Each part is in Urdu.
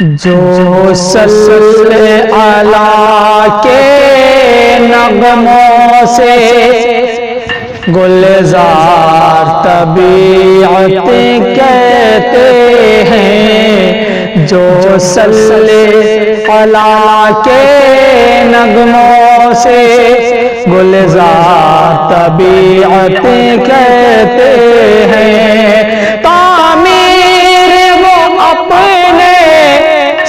جو صلی علی کے نغموں سے گلزار طبیعت کہتے ہیں، جو صلی علی کے نغموں سے گلزار طبیعت کہتے ہیں، تعمیر وہ اپنے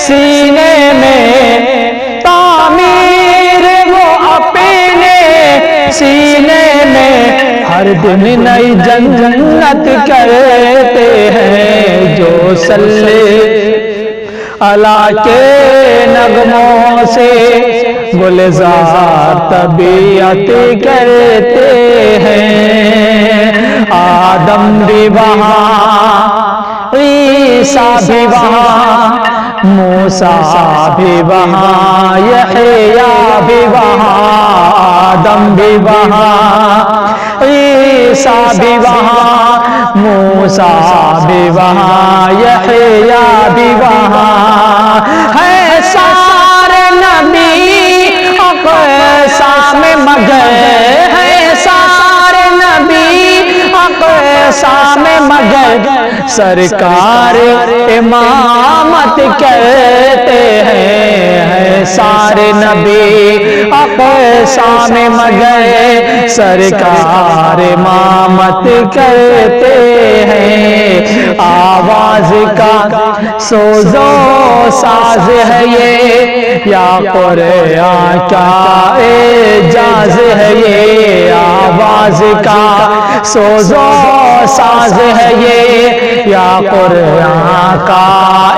سینے میں، تعمیر وہ اپنے سینے میں ہر دن نئی جنت کرتے ہیں، جو صلی علی کے نغموں سے گلزار طبیعت کرتے ہیں۔ آدم بھی وہاں، عیسیٰ بھی وہاں، موسیٰ بھی وہاں، یحییٰ بھی وہاں، آدم بھی وہاں، عیسیٰ بھی وہاں، موسیٰ بھی وہاں، یحییٰ بھی وہاں، ہے سارے نبی اقصا میں مگر، ہے سارے نبی اقصا میں مگر سرکار امامت کرتے ہیں، سارے نبی اقصا میں مگر سرکار امامت کرتے ہیں۔ آواز کا سوز و ساز ہے یہ، یا قرآن کا اعجاز ہے یہ، آواز کا سوز و ساز ہے یہ، یا قرآن کا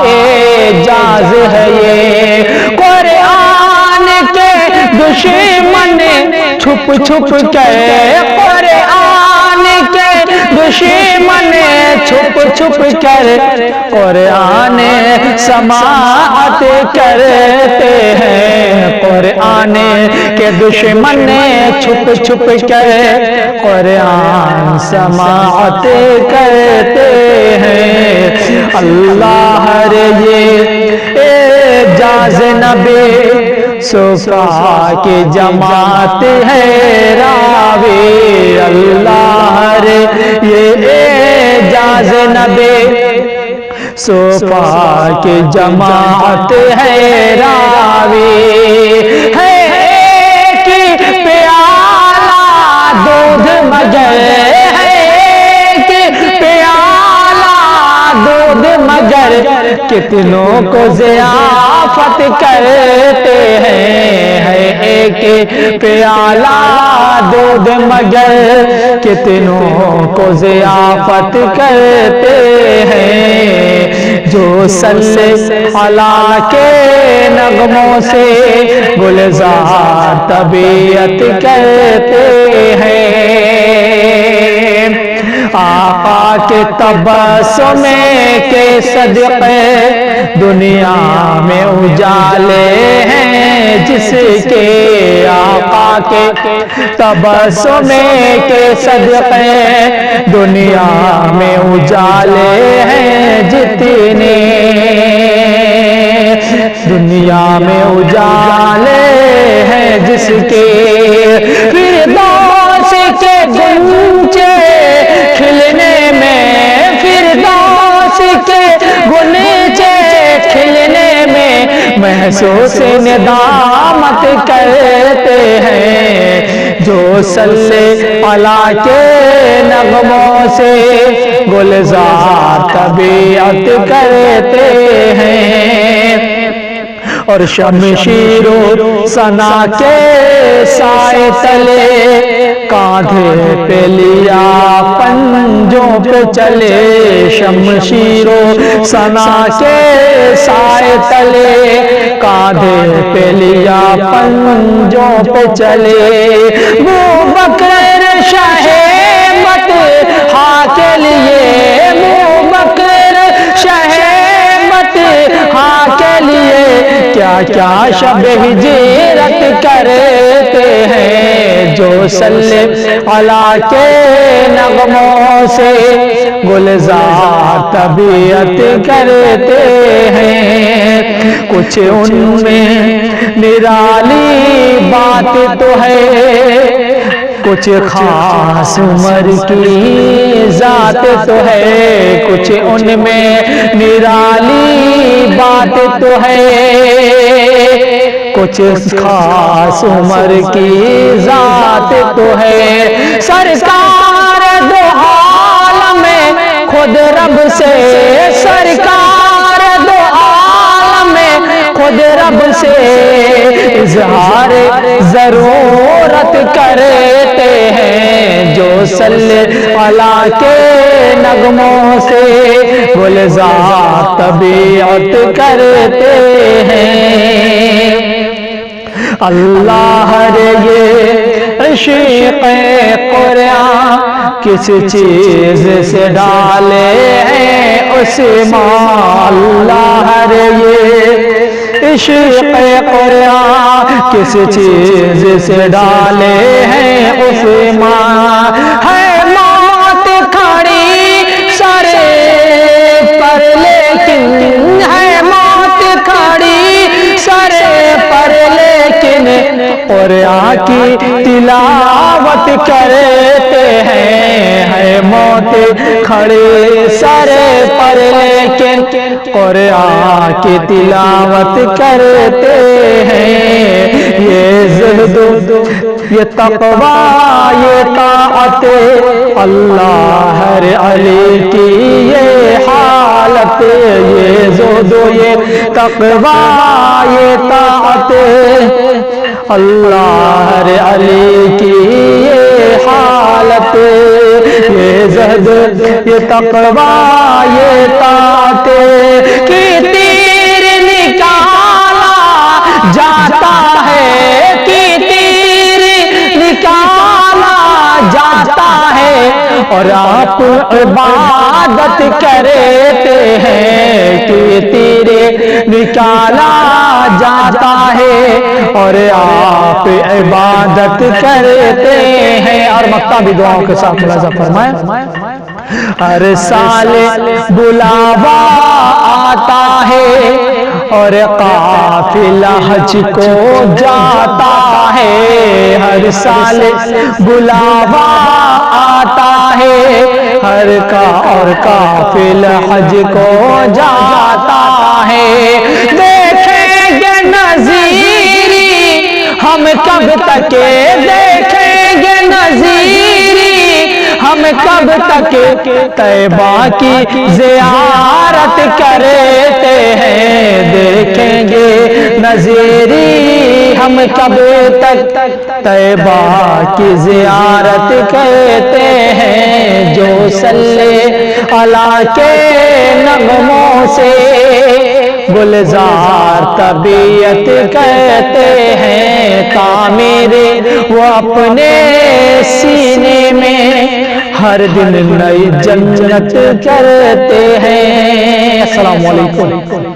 اعجاز ہے یہ۔ قرآن کے دشمن چھپ چھپ کے، قرآن کے دشمن چھپ چھپ کر قرآن سماعت کرتے ہیں، قرآن کے دشمن چھپ چھپ کر قرآن سماعت کرتے ہیں۔ اللہ رے یہ اعجاز نبی صفا کی جماعت ہے راوی، اللہ رے یہ اعجاز نبی صفا کی جماعت ہے راوی، ہے ایک پیالہ دودھ مگر، ہے ایک پیالہ دودھ مگر کتنوں کو ضیافت کرتے ہیں، ہے ایک پیالہ دودھ مگر کتنوں کو ضیافت کرتے ہیں، جو صلی علی کے نغموں سے گلزار طبیعت کرتے ہیں۔ آقا کے تبسم کے صدقے دنیا میں اجالے ہیں جس کے، آقا کے تبسم کے صدقے دنیا میں اجالے ہیں جتنے، دنیا میں اجالے ہیں جس کے، فردوس کے گنچے کھلنے میں، فردوس کے گنچے کھلنے میں محسوس ندامت کرتے ہیں، جو صلی علی کے نغموں سے گلزار طبیعت کرتے ہیں۔ اور شمشیر و ثنا کے سائے تلے کاندھے پہ لیا پنجوں پہ چلے، شمشیر و ثنا کے سائے تلے کاندھے پہ لیا پنجوں پہ چلے، ابوبکر شاہ مت ہاں کے لیے، ابوبکر شاہ مت ہاں کے لیے کیا کیا شب ہجرت کرتے ہیں، جو صلی علی کے نغموں سے گلزار طبیعت کرتے ہیں۔ کچھ ان میں نرالی بات تو ہے، کچھ خاص عمر کی ذات تو ہے، کچھ ان میں نرالی بات تو ہے، کچھ خاص عمر کی ذات تو ہے۔ سرکار دو عالم میں خود رب سے، سرکار دو عالم میں خود رب سے اظہار ضرورت کرتے ہیں، جو صلی اللہ کے نغموں سے گلزار طبیعت کرتے ہیں۔ اللہ رے یہ عشق قرآن کس چیز سے ڈالے ہیں عثمان، اللہ رے یہ عشق قرآن کس چیز سے ڈالے ہیں عثمان، ہے موت کھڑی سر پر لیکن، ہے موت کھڑی سر پر لیکن قرآن کی تلاوت کرتے ہیں، ہے موت کھڑی سر پر لیکن قرآن کی تلاوت کرتے ہیں۔ یہ زہد، یہ تقوی، یہ طاعت اللہ ہر علی کی یہ حالت، یہ زہد، یہ تقوی، یہ طاعت اللہ ہر علی کی یہ حالت، یہ زہد، یہ تقوی، یہ طاعت کی تیر نکالا جاتا ہے، کی تیر نکالا جاتا ہے، اور آپ عبادت کرتے ہیں، کہ تیر نکالا جاتا ہے اور آپ عبادت کرتے ہیں۔ اور مکہ بھی دعاؤں کے ساتھ ملاحظہ فرمائیں۔ ہر سال بلاوا آتا ہے اور قافلہ حج کو جاتا ہے، ہر سال بلاوا آتا ہے ہر کا اور قافلہ حج کو جاتا ہے۔ دیکھیں گے نظیری ہم کب تک، دیکھیں گے نظیری ہم کب تک طیبہ کی زیارت کرتے ہیں، دیکھیں گے نظیری ہم کب تک طیبہ کی زیارت کرتے ہیں، جو صلی اللہ کے نغموں سے گلزار طبیعت کہتے ہیں، تعمیر وہ اپنے سینے میں ہر دن نئی جنت کرتے ہیں۔ السلام علیکم۔